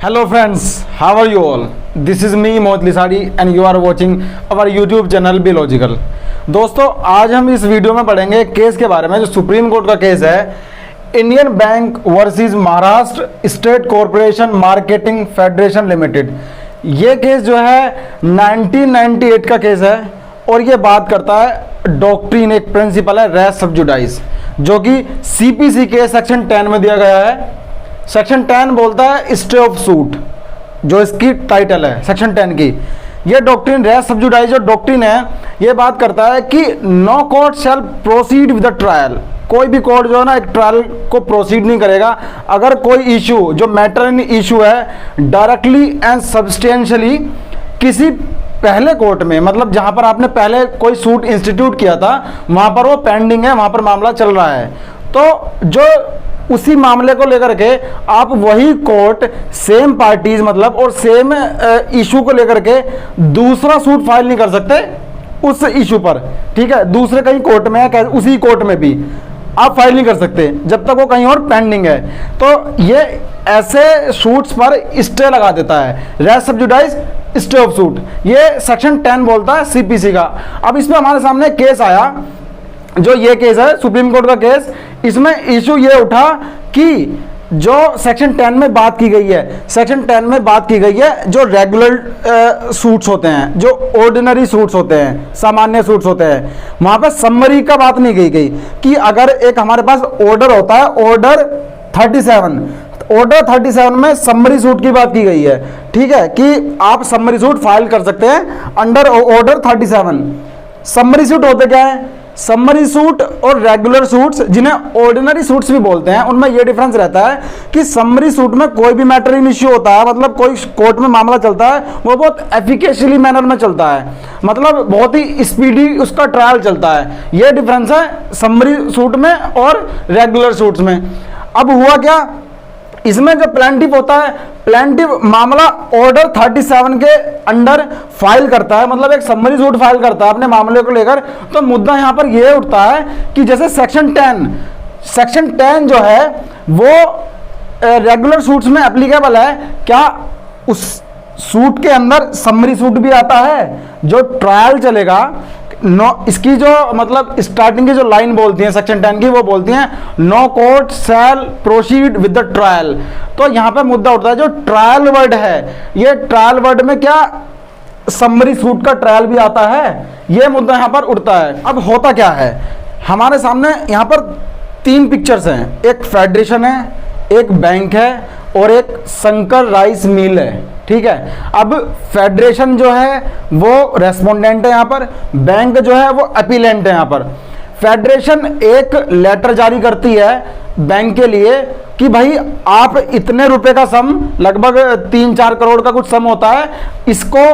Hello friends, how are you all? This is me Mohit Lisadi and you are watching our YouTube channel Bilogical। दोस्तों आज हम इस video में पढ़ेंगे case के बारे में जो सुप्रीम कोर्ट का केस है, Indian bank versus Maharashtra state corporation marketing federation limited. ये केस जो है 1998 का केस है और ये बात करता है डॉक्ट्रिन, एक प्रिंसिपल है रेस सब्जुडाइज, जो कि सीपीसी के सेक्शन 10 में दिया गया है। सेक्शन 10 बोलता है स्टे ऑफ सूट, जो इसकी टाइटल है सेक्शन 10 की। ये डॉक्ट्रिन रेस सब्जुडाइज जो डॉक्ट्रिन है, ये बात करता है कि no court shall proceed with the trial. कोई भी कोर्ट जो है ना, एक ट्रायल को प्रोसीड नहीं करेगा अगर कोई इशू जो मैटर इन इशू है डायरेक्टली एंड सब्सटेंशियली किसी पहले कोर्ट में, मतलब जहां पर आपने पहले कोई सूट इंस्टीट्यूट किया था वहां पर वो पेंडिंग है, वहां पर मामला चल रहा है, तो जो उसी मामले को लेकर के आप वही कोर्ट सेम पार्टीज मतलब और सेम इशू को लेकर के दूसरा सूट फाइल नहीं कर सकते उस इशू पर। ठीक है, दूसरे कहीं कोर्ट में है, उसी कोर्ट में भी आप फाइल नहीं कर सकते जब तक वो कहीं और पेंडिंग है। तो ये ऐसे सूट्स पर स्टे लगा देता है, रेस सब्जुडाइज स्टे ऑफ सूट। ये सेक्शन 10 बोलता है सीपीसी का। अब इसमें हमारे सामने केस आया, जो ये केस है सुप्रीम कोर्ट का केस। इसमें इशू ये उठा कि जो सेक्शन 10 में बात की गई है, सेक्शन 10 में बात की गई है जो रेगुलर सूट्स होते हैं, जो ऑर्डिनरी सूट्स होते हैं, सामान्य सूट्स होते हैं, वहां पर समरी का बात नहीं की गई कि अगर एक हमारे पास ऑर्डर होता है ऑर्डर 37, ऑर्डर 37 में समरी सूट की बात की गई है। ठीक है, कि आप समरी सूट फाइल कर सकते हैं अंडर ऑर्डर 37। समरी सूट होते क्या है? समरी सूट और रेगुलर सूट्स, जिन्हें ऑर्डिनरी सूट्स भी बोलते हैं, उनमें यह डिफरेंस रहता है कि समरी सूट में कोई भी मैटर इन इश्यू होता है, मतलब कोई कोर्ट में मामला चलता है, वो बहुत एफिकेशली मैनर में चलता है, मतलब बहुत ही स्पीडी उसका ट्रायल चलता है। यह डिफरेंस है समरी सूट में और रेगुलर सूट्स में। अब हुआ क्या, इसमें जो प्लेंटिफ होता है, प्लेंटिफ मामला ऑर्डर 37 के अंडर फाइल करता है, मतलब एक समरी सूट फाइल करता है अपने मामले को लेकर। तो मुद्दा यहां पर यह उठता है कि जैसे सेक्शन 10 जो है वो रेगुलर सूट्स में एप्लीकेबल है, क्या उस सूट के अंदर समरी सूट भी आता है जो ट्रायल चलेगा? नो, इसकी जो मतलब स्टार्टिंग की जो लाइन बोलती है सेक्शन 10 की, वो बोलती हैं no court shall proceed with the trial. तो यहां पे मुद्दा उठता है जो ट्रायल वर्ड है, ये ट्रायल वर्ड में क्या समरी सूट का ट्रायल भी आता है? ये मुद्दा यहां पर उठता है। अब होता क्या है, हमारे सामने यहां पर 3 पिक्चर्स हैं, एक फेडरेशन है, एक बैंक है और एक शंकर राइस मिल है। ठीक है, अब फेडरेशन जो है वो रेस्पोंडेंट है यहाँ पर, बैंक जो है वो अपीलेंट है यहाँ पर। फेडरेशन एक लेटर जारी करती है बैंक के लिए कि भाई आप इतने रुपए का सम, लगभग 3-4 करोड़ का कुछ सम होता है, इसको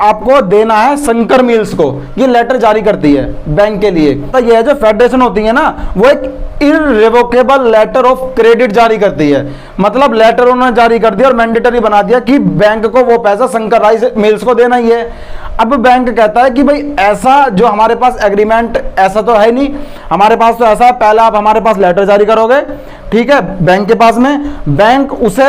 आपको देना है शंकर मिल्स को। ये लेटर जारी करती है बैंक के लिए। तो ये जो फेडरेशन होती है ना, वो एक इररिवोकेबल लेटर ऑफ क्रेडिट जारी करती है, मतलब लेटर उन्होंने जारी कर दिया और मैंडेटरी बना दिया कि बैंक को वो पैसा शंकर राइस मिल्स को देना ही है। अब बैंक कहता है कि भाई ऐसा जो हमारे पास एग्रीमेंट ऐसा तो है नहीं, हमारे पास तो ऐसा है, पहले आप हमारे पास लेटर जारी करोगे, ठीक है, बैंक के पास में, बैंक उसे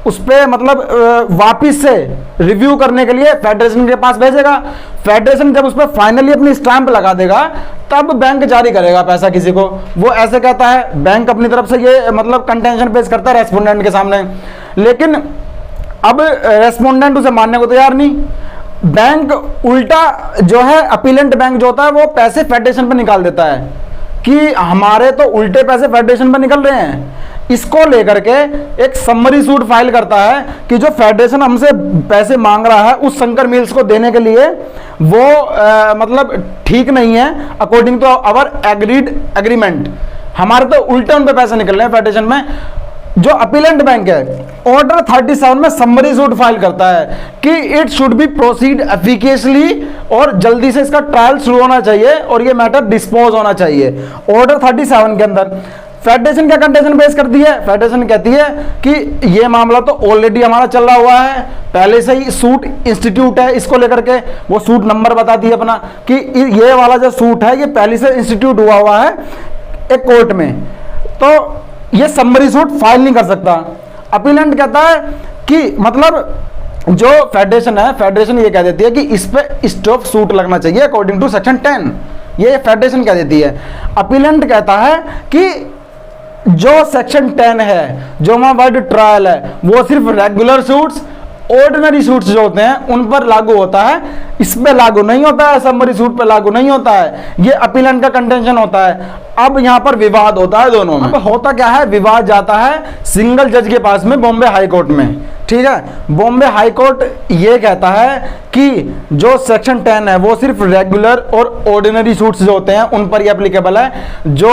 उस पे मतलब वापिस से रिव्यू करने के लिए फेडरेशन के पास भेजेगा। फेडरेशन जब उस पर फाइनली अपनी स्टैंप लगा देगा तब बैंक जारी करेगा पैसा किसी को। वो ऐसे कहता है, बैंक अपनी तरफ से ये मतलब कंटेंशन पेश करता है रेस्पोंडेंट के सामने, लेकिन अब रेस्पोंडेंट उसे मानने को तैयार नहीं। बैंक उल्टा जो है अपीलेंट बैंक जो होता है वो पैसे फेडरेशन पर निकाल देता है कि हमारे तो उल्टे पैसे फेडरेशन पर निकल रहे हैं। इसको लेकर के एक समरी सूट फाइल करता है कि जो फेडरेशन हमसे पैसे मांग रहा है उस शंकर मिल्स को देने के लिए वो मतलब ठीक नहीं है according to our agreed agreement. हमारे तो उल्टे उन पे पैसे निकल रहे हैं फेडरेशन में। जो अपीलेंट बैंक है ऑर्डर 37 में समरी सूट फाइल करता है कि इट शुड बी प्रोसीड एफिकेशली, और जल्दी से इसका ट्रायल शुरू होना चाहिए और ये मैटर डिस्पोज होना चाहिए। ऑर्डर 37 के अंदर फेडरेशन क्या कंडीशन पेश करती है? फेडरेशन कहती है कि ये मामला तो ऑलरेडी हमारा चल रहा हुआ है, पहले से ही सूट इंस्टीट्यूट है, इसको लेकर के वो सूट नंबर बताती है अपना कि ये वाला जो सूट है ये पहले से इंस्टीट्यूट हुआ है एक कोर्ट में, तो ये समरी सूट फाइल नहीं कर सकता। अपीलेंट कहता है कि मतलब जो फेडरेशन है, फेडरेशन ये कह देती है कि इस पे स्टॉप सूट लगना चाहिए अकॉर्डिंग टू सेक्शन 10, ये फेडरेशन कह देती है। अपीलेंट कहता है कि जो सेक्शन 10 है, जो वहां वर्ड ट्रायल है, वो सिर्फ रेगुलर सूट्स, ऑर्डिनरी सूट्स जो होते हैं उन पर लागू होता है, इस पे लागू नहीं होता है, समरी सूट पे लागू नहीं होता है। ये अपीलेंट का कंटेंशन होता है। अब यहाँ पर विवाद होता है दोनों में। अब होता क्या है, विवाद जाता है सिंगल जज के पास में, बॉम्बे हाई कोर्ट में। ठीक है, बॉम्बे हाई कोर्ट ये कहता है कि जो सेक्शन 10 है वो सिर्फ रेगुलर और ऑर्डिनरी सूट्स जो होते हैं उन पर ही एप्लीकेबल है। जो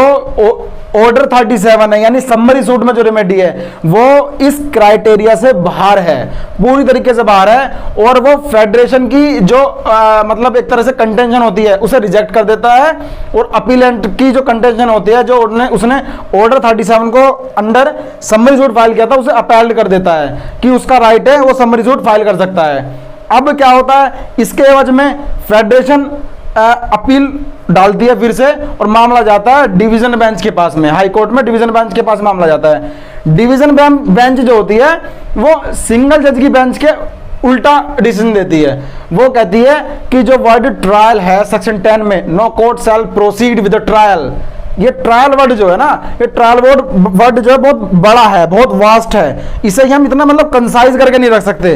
ऑर्डर 37 है यानी समरी सूट में जो रेमेडी है वो इस क्राइटेरिया से बाहर है, पूरी तरीके से बाहर है, और वो फेडरेशन की जो मतलब एक तरह से कंटेंशन होती है उसे रिजेक्ट कर देता है, और अपीलेंट की जो कंटेंशन होती है जो उसने ऑर्डर 37 को अंडर समरी सूट फाइल किया था उसे अपील कर देता है कि उसका राइट है, वो समरी सूट फाइल कर सकता है। अब क्या होता है, इसके एवज में फेडरेशन अपील डालती है फिर से, और मामला जाता है डिवीजन बेंच के पास में, हाई कोर्ट में डिवीजन बेंच के पास मामला जाता है। डिवीजन बेंच जो होती है वो सिंगल जज की बेंच के उल्टा डिसीजन देती है। वो कहती है कि जो वर्ड ट्रायल है सेक्शन 10 में, no court shall proceed with the trial, ये ट्रायल वर्ड जो है ना, ये ट्रायल वर्ड जो है बहुत बड़ा है, बहुत वास्ट है, इसे हम इतना मतलब कंसाइज करके नहीं रख सकते,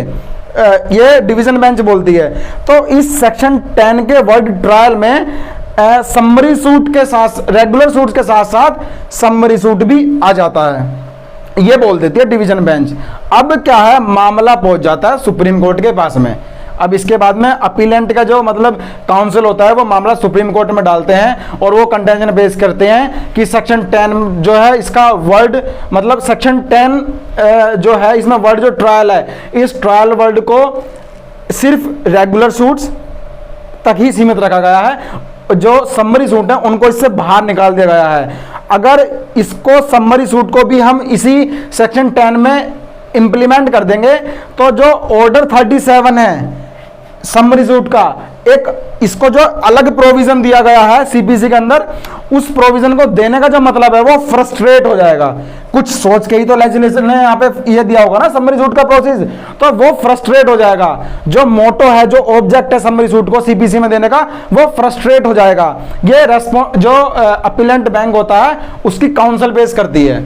ये डिवीजन बेंच बोलती है। तो इस सेक्शन 10 के वर्ड ट्रायल में समरी सूट के साथ, रेगुलर सूट के साथ साथ समरी सूट भी आ जाता है, ये बोल देती है डिवीजन बेंच। अब क्या है, मामला पहुंच जाता है सुप्रीम कोर्ट के पास में। अब इसके बाद में अपीलेंट का जो मतलब काउंसिल होता है वो मामला सुप्रीम कोर्ट में डालते हैं, और वो कंटेंशन पेश करते हैं कि सेक्शन 10 जो है इसका वर्ड मतलब सेक्शन 10 जो है इसमें वर्ड जो ट्रायल है, इस ट्रायल वर्ड को सिर्फ रेगुलर सूट्स तक ही सीमित रखा गया है, जो समरी सूट है उनको इससे बाहर निकाल दिया गया है। अगर इसको समरी सूट को भी हम इसी सेक्शन 10 में इंप्लीमेंट कर देंगे तो जो ऑर्डर 37 है समरी सूट का, एक इसको जो अलग प्रोविजन दिया गया है सीपीसी के अंदर, उस प्रोविजन को देने का जो मतलब है वो फ्रस्ट्रेट हो जाएगा। कुछ सोच के ही तो लेजिस्लेशन ने यहाँ पे ये दिया होगा ना समरी सूट का प्रोसेस, तो वो फ्रस्ट्रेट हो जाएगा। जो मोटो है, जो ऑब्जेक्ट है समरी सूट को सीपीसी में देने का, वो फ्रस्ट्रेट हो जाएगा। ये जो अपीलेंट बैंक होता है उसकी काउंसिल पेश करती है,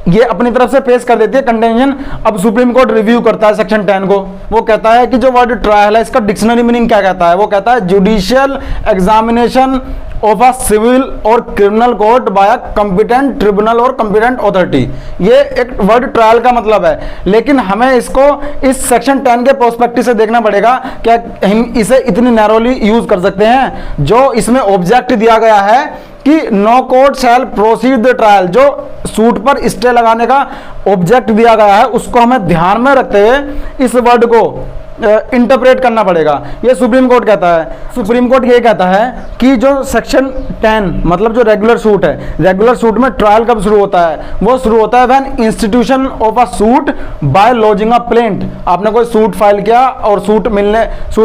ये अपनी तरफ से पेश कर देती है कंटेंशन। अब सुप्रीम कोर्ट रिव्यू करता है सेक्शन 10 को, वो कहता है कि जो वर्ड ट्रायल है इसका डिक्शनरी मीनिंग क्या कहता है। वो कहता है judicial examination of a civil और criminal court by competent tribunal और कॉम्पिटेंट अथॉरिटी, ये एक वर्ड ट्रायल का मतलब है। लेकिन हमें इसको इस सेक्शन 10 के प्रोस्पेक्टिव से देखना पड़ेगा, क्या हम इसे इतनी नैरोली यूज कर सकते हैं। जो इसमें ऑब्जेक्ट दिया गया है कि no court shall proceed the trial, जो सूट पर स्टे लगाने का ऑब्जेक्ट दिया गया है उसको हमें ध्यान में रखते हुए इस वर्ड को इंटरप्रेट करना पड़ेगा, ये सुप्रीम कोर्ट कहता है। सुप्रीम कोर्ट ये कहता है कि जो सेक्शन 10 मतलब जो रेगुलर सूट है, रेगुलर सूट में ट्रायल कब शुरू होता है, वो शुरू होता है when institution of a suit by lodging a plaint. आपने कोई सूट फाइल किया और सूट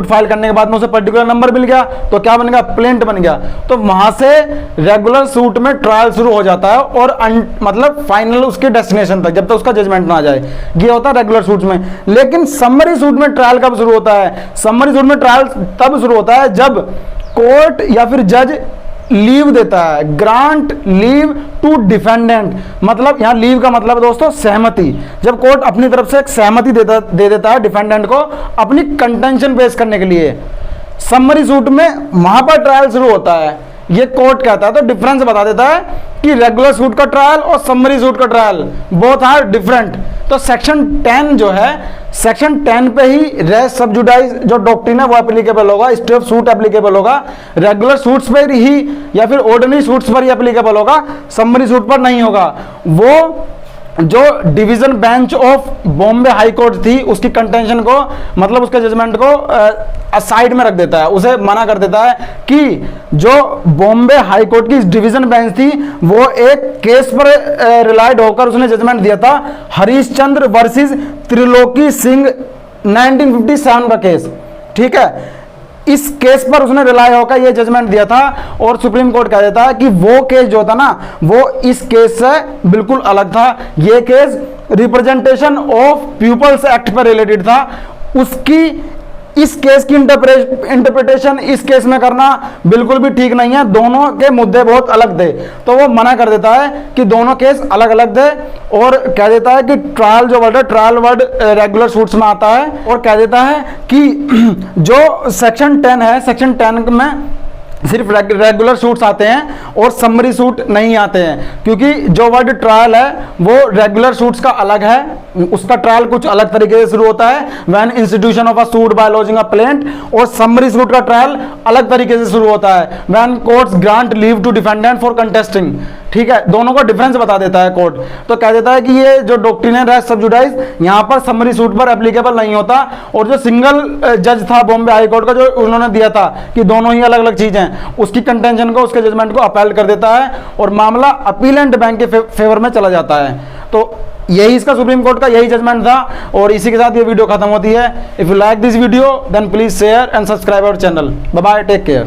फाइल करने के बाद में उसे पर्टिकुलर नंबर मिल गया तो क्या बन गया, प्लेंट बन गया। तो वहां से रेगुलर सूट में ट्रायल शुरू हो जाता है और मतलब फाइनल उसके डेस्टिनेशन तक, जब तक उसका जजमेंट ना आ जाए, ये होता है रेगुलर सूट में। लेकिन समरी सूट में ट्रायल कब शुरू होता है, समरी सूट में ट्रायल तब शुरू होता है जब कोर्ट या फिर जज लीव देता है, ग्रांट लीव टू डिफेंडेंट। मतलब यहां लीव का मतलब दोस्तों सहमति, जब कोर्ट अपनी तरफ से एक सहमति दे देता है डिफेंडेंट को अपनी कंटेंशन पेश करने के लिए। समरी सूट में वहां पर ट्रायल शुरू होता है, ये कोर्ट कहता है। तो डिफरेंस बता देता है कि रेगुलर सूट का ट्रायल और समरी सूट का ट्रायल बोथ आर डिफरेंट। तो सेक्शन 10 जो है, सेक्शन 10 पे ही रेस सब जुडाइज जो डॉक्ट्रिन है वो एप्लीकेबल होगा, स्टे ऑफ सूट एप्लीकेबल होगा, रेगुलर सूट्स पर ही या फिर ऑर्डिनरी सूट्स पर ही एप्लीकेबल होगा, समरी सूट पर नहीं होगा। वो जो division bench of Bombay high court थी उसकी कंटेंशन को मतलब उसके जजमेंट को साइड में रख देता है, उसे मना कर देता है कि जो बॉम्बे हाई कोर्ट की डिवीजन बेंच थी वो एक केस पर रिलाइड होकर उसने जजमेंट दिया था, हरीश चंद्र वर्सेस त्रिलोकी सिंह 1957 का केस। ठीक है, इस केस पर उसने रिलाई होकर ये जजमेंट दिया था और सुप्रीम कोर्ट कह देता है कि वो केस जो था ना वो इस केस से बिल्कुल अलग था। ये case representation of people's act पर रिलेटेड था, उसकी इस केस की इंटरप्रिटेशन इस केस में करना बिल्कुल भी ठीक नहीं है। दोनों के मुद्दे बहुत अलग थे, तो वो मना कर देता है कि दोनों केस अलग अलग थे, और कह देता है कि ट्रायल जो वर्ड है, ट्रायल वर्ड रेगुलर सूट्स में आता है, और कह देता है कि जो सेक्शन 10 है, सेक्शन 10 में सिर्फ रेगुलर सूट्स आते हैं और समरी सूट नहीं आते हैं, क्योंकि जो वर्ड ट्रायल है वो रेगुलर सूट्स का अलग है, उसका ट्रायल कुछ अलग तरीके से शुरू होता है, when institution of a suit by lodging a plaint, और समरी सूट का ट्रायल अलग तरीके से शुरू होता है, when courts grant leave to defendant for contesting. ठीक है, दोनों का डिफरेंस बता देता है कोर्ट, तो कह देता है कि ये जो डॉक्ट्रिन है रेस सब जुडाइस यहाँ पर समरी सूट पर एप्लीकेबल नहीं होता, और जो सिंगल जज था बॉम्बे हाई कोर्ट का, जो उन्होंने दिया था कि दोनों ही अलग अलग चीजें, उसकी कंटेंशन को, उसके जजमेंट को अपील कर देता है, और मामला अपीलेंट बैंक के फेवर में चला जाता है। तो यही इसका सुप्रीम कोर्ट का यही जजमेंट था, और इसी के साथ ये वीडियो खत्म होती है। If you like this video then please share and subscribe our channel. Bye bye, take care.